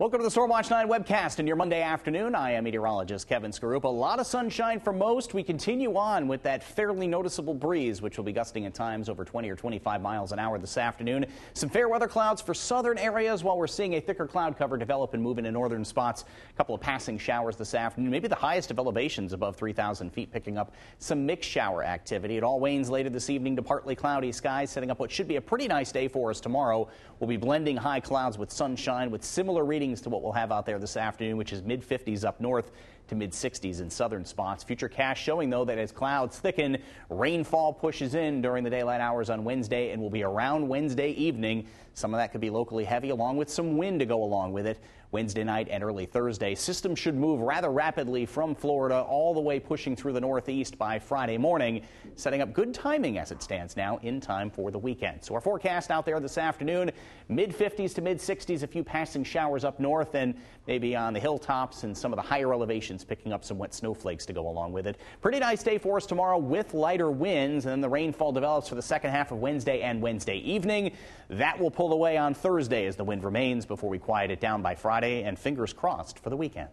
Welcome to the Storm Watch 9 webcast and your Monday afternoon. I am meteorologist Kevin Skarupa. A lot of sunshine for most. We continue on with that fairly noticeable breeze, which will be gusting at times over 20 or 25 miles an hour this afternoon. Some fair weather clouds for southern areas while we're seeing a thicker cloud cover develop and move into northern spots. A couple of passing showers this afternoon. Maybe the highest of elevations above 3,000 feet, picking up some mixed shower activity. It all wanes later this evening to partly cloudy skies, setting up what should be a pretty nice day for us tomorrow. We'll be blending high clouds with sunshine with similar readings to what we'll have out there this afternoon, which is mid-50s up north to mid-60s in southern spots. Futurecast showing, though, that as clouds thicken, rainfall pushes in during the daylight hours on Wednesday and will be around Wednesday evening. Some of that could be locally heavy, along with some wind to go along with it. Wednesday night and early Thursday. Systems should move rather rapidly from Florida all the way pushing through the northeast by Friday morning, setting up good timing as it stands now in time for the weekend. So our forecast out there this afternoon, mid-50s to mid-60s, a few passing showers up north and maybe on the hilltops and some of the higher elevations picking up some wet snowflakes to go along with it. Pretty nice day for us tomorrow with lighter winds, and then the rainfall develops for the second half of Wednesday and Wednesday evening. That will pull away on Thursday as the wind remains before we quiet it down by Friday, and fingers crossed for the weekend.